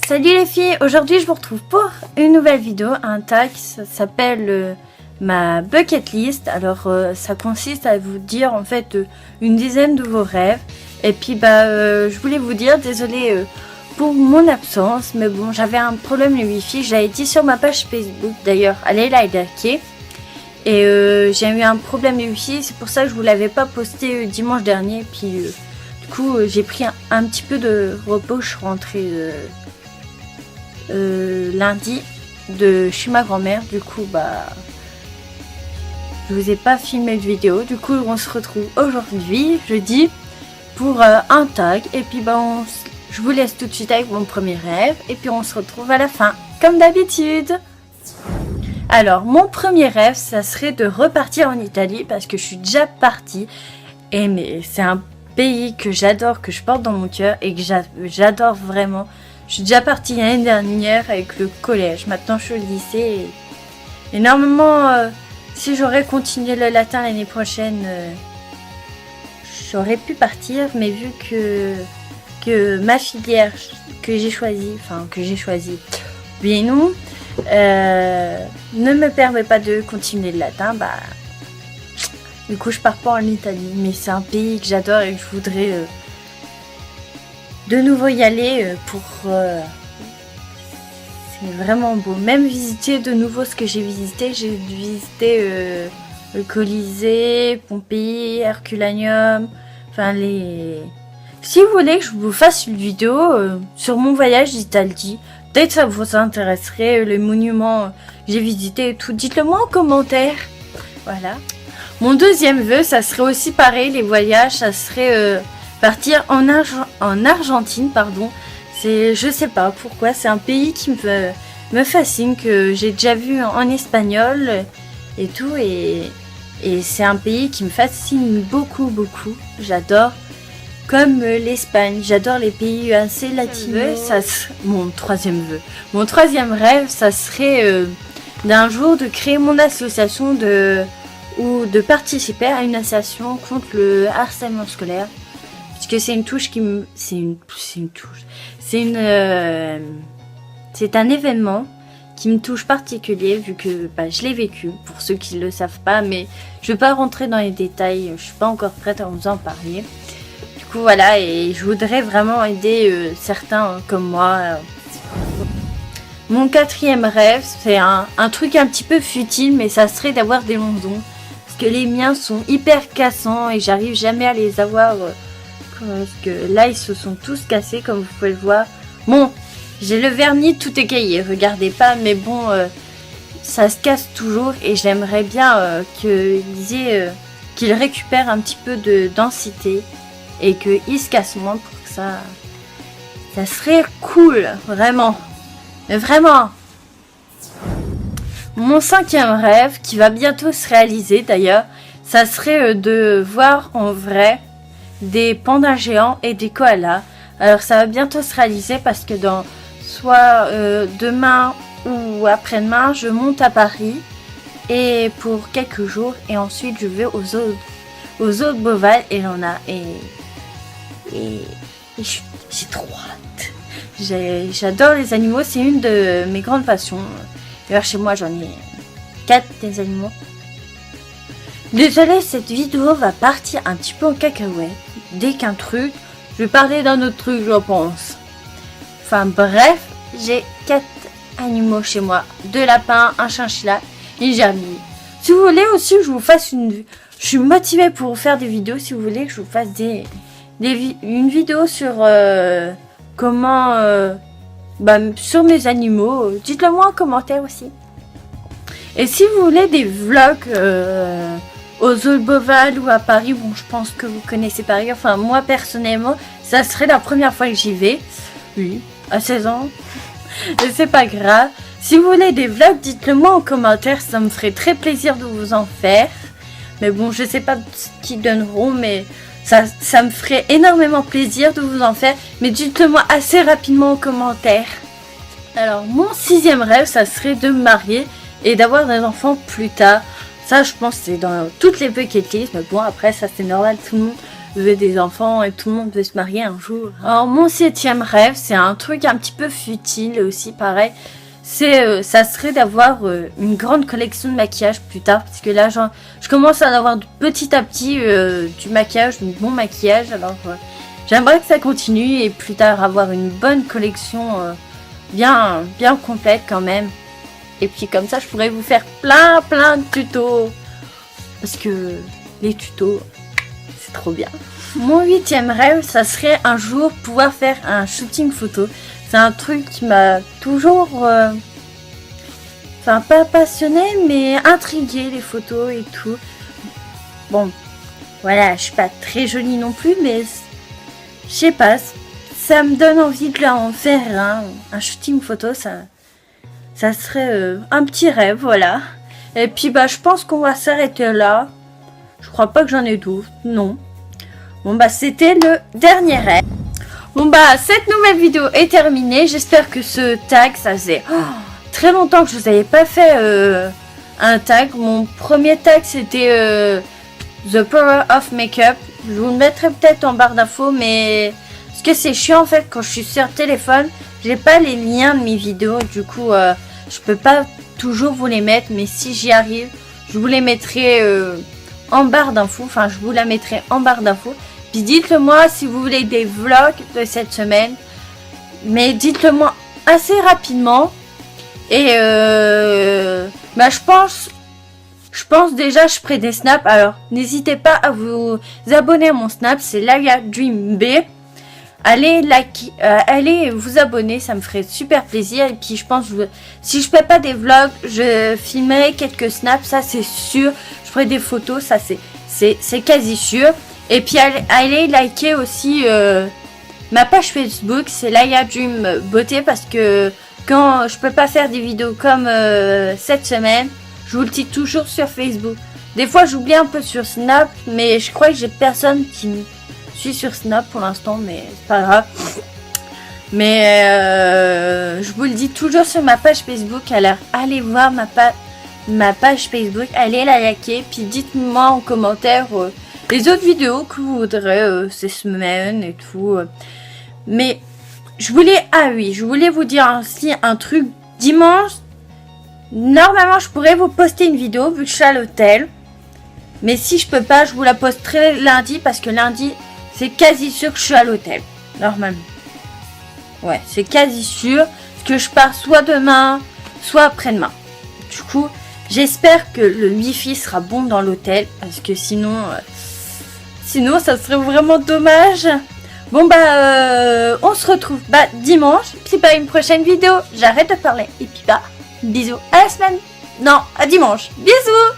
Salut les filles, aujourd'hui je vous retrouve pour une nouvelle vidéo, un tag, ça s'appelle ma bucket list. Alors ça consiste à vous dire en fait une dizaine de vos rêves. Et puis je voulais vous dire, désolée pour mon absence, mais bon j'avais un problème le wifi, je l'avais dit sur ma page Facebook d'ailleurs, allez la liker. Et j'ai eu un problème de wifi, c'est pour ça que je vous l'avais pas posté dimanche dernier. Puis du coup j'ai pris un petit peu de repos, je suis rentrée lundi de chez ma grand-mère. Du coup je vous ai pas filmé de vidéo. Du coup on se retrouve aujourd'hui jeudi pour un tag. Et puis je vous laisse tout de suite avec mon premier rêve. Et puis on se retrouve à la fin comme d'habitude. Alors mon premier rêve ça serait de repartir en Italie, parce que je suis déjà partie. Mais c'est un pays que j'adore, que je porte dans mon cœur et que j'adore vraiment. Je suis déjà partie l'année dernière avec le collège. Maintenant, je suis au lycée. Et normalement, si j'aurais continué le latin l'année prochaine, j'aurais pu partir. Mais vu que ma filière que j'ai choisie, oui et non, ne me permet pas de continuer le latin, du coup, je pars pas en Italie. Mais c'est un pays que j'adore et que je voudrais de nouveau y aller pour c'est vraiment beau, même visiter de nouveau ce que j'ai visité. J'ai visité le Colisée, Pompéi, Herculaneum, si vous voulez que je vous fasse une vidéo sur mon voyage d'Italie, peut-être ça vous intéresserait, les monuments que j'ai visités et tout, dites-le moi en commentaire. Voilà. Mon deuxième vœu, ça serait aussi pareil, les voyages, ça serait partir en Argentine, pardon. Je sais pas pourquoi, c'est un pays qui me fascine, que j'ai déjà vu en espagnol et tout, et c'est un pays qui me fascine beaucoup. J'adore, comme l'Espagne, j'adore les pays assez latinos. Mon troisième rêve, ça serait d'un jour de créer mon association ou de participer à une association contre le harcèlement scolaire. Parce que c'est une touche qui me... C'est un événement qui me touche particulier, vu que je l'ai vécu, pour ceux qui ne le savent pas. Mais je ne vais pas rentrer dans les détails, je ne suis pas encore prête à vous en parler. Du coup voilà, et je voudrais vraiment aider certains comme moi. Mon quatrième rêve, c'est un truc un petit peu futile, mais ça serait d'avoir des longs ongles. Parce que les miens sont hyper cassants et j'arrive jamais à les avoir... parce que là ils se sont tous cassés, comme vous pouvez le voir. Bon, j'ai le vernis tout écaillé, regardez pas, mais bon, ça se casse toujours. Et j'aimerais bien qu'ils récupèrent un petit peu de densité et qu'ils se cassent moins, pour que ça serait cool, vraiment. Mais vraiment. Mon cinquième rêve, qui va bientôt se réaliser d'ailleurs, ça serait de voir en vrai des pandas géants et des koalas. Alors ça va bientôt se réaliser, parce que soit demain ou après-demain, je monte à Paris et pour quelques jours, et ensuite je vais aux zoo de Beauval, et j'ai trop hâte. J'adore les animaux, c'est une de mes grandes passions. D'ailleurs chez moi j'en ai 4 des animaux. Désolée, cette vidéo va partir un petit peu en cacahuète. Dès qu'un truc, je vais parler d'un autre truc, je pense. Enfin bref, j'ai 4 animaux chez moi. 2 lapins, un chinchilla et une gerbille. Si vous voulez aussi que je vous fasse je suis motivée pour vous faire des vidéos. Si vous voulez que je vous fasse une vidéo sur comment... sur mes animaux, dites-le moi en commentaire aussi. Et si vous voulez des vlogs... au zoo de Beauval ou à Paris, bon je pense que vous connaissez Paris, enfin moi personnellement ça serait la première fois que j'y vais, oui, à 16 ans, et c'est pas grave. Si vous voulez des vlogs, dites-le moi en commentaire, ça me ferait très plaisir de vous en faire, mais bon je sais pas ce qu'ils donneront, mais ça me ferait énormément plaisir de vous en faire, mais dites-le moi assez rapidement en commentaire. Alors mon sixième rêve, ça serait de me marier et d'avoir des enfants plus tard. Ça, je pense, c'est dans toutes les bucket lists. Mais bon, après, ça, c'est normal. Tout le monde vous avez des enfants et tout le monde veut se marier un jour. Alors mon 7e rêve, c'est un truc un petit peu futile aussi, pareil. Ça serait d'avoir une grande collection de maquillage plus tard, parce que là, je commence à en avoir petit à petit du maquillage, du bon maquillage. Alors, j'aimerais que ça continue et plus tard avoir une bonne collection bien complète quand même. Et puis comme ça, je pourrais vous faire plein de tutos, parce que les tutos, c'est trop bien. Mon 8e rêve, ça serait un jour pouvoir faire un shooting photo. C'est un truc qui m'a toujours, enfin pas passionné, mais intrigué, les photos et tout. Bon, voilà, je suis pas très jolie non plus, mais je sais pas, ça me donne envie de en faire un shooting photo, ça serait un petit rêve, voilà. Et puis bah je pense qu'on va s'arrêter là. Je crois pas que j'en ai d'autres, non. Bon bah c'était le dernier rêve. Bon bah cette nouvelle vidéo est terminée. J'espère que ce tag, ça faisait très longtemps que je vous avais pas fait un tag. Mon premier tag c'était The Power of Makeup. Je vous le mettrai peut-être en barre d'infos, mais parce que c'est chiant en fait quand je suis sur téléphone, j'ai pas les liens de mes vidéos, du coup je peux pas toujours vous les mettre, mais si j'y arrive, je vous les mettrai en barre d'infos. Enfin, je vous la mettrai en barre d'infos. Puis dites-le moi si vous voulez des vlogs de cette semaine. Mais dites-le moi assez rapidement. Et bah, je pense déjà je ferai des snaps. Alors n'hésitez pas à vous abonner à mon snap. C'est Laia Dream B. Allez allez vous abonner, ça me ferait super plaisir. Et puis je pense si je fais pas des vlogs, je filmerai quelques snaps, ça c'est sûr. Je ferai des photos, ça c'est quasi sûr. Et puis allez liker aussi ma page Facebook, c'est Laia Dream Beauté, parce que quand je peux pas faire des vidéos comme cette semaine, je vous le dis toujours sur Facebook. Des fois j'oublie un peu sur Snap, mais je crois que j'ai personne qui me suit sur Snap pour l'instant, mais c'est pas grave. Mais je vous le dis toujours sur ma page Facebook, alors allez voir ma page Facebook, allez la liker, puis dites-moi en commentaire les autres vidéos que vous voudrez ces semaines et tout. Mais je voulais vous dire aussi un truc. Dimanche, normalement je pourrais vous poster une vidéo vu que je suis à l'hôtel. Mais si je peux pas, je vous la posterai lundi, parce que lundi, c'est quasi sûr que je suis à l'hôtel. Normalement. Ouais, c'est quasi sûr. Parce que je pars soit demain, soit après-demain. Du coup, j'espère que le wifi sera bon dans l'hôtel. Parce que sinon, ça serait vraiment dommage. Bon bah, on se retrouve dimanche. Puis une prochaine vidéo. J'arrête de parler. Et puis bisous à la semaine. Non, à dimanche. Bisous.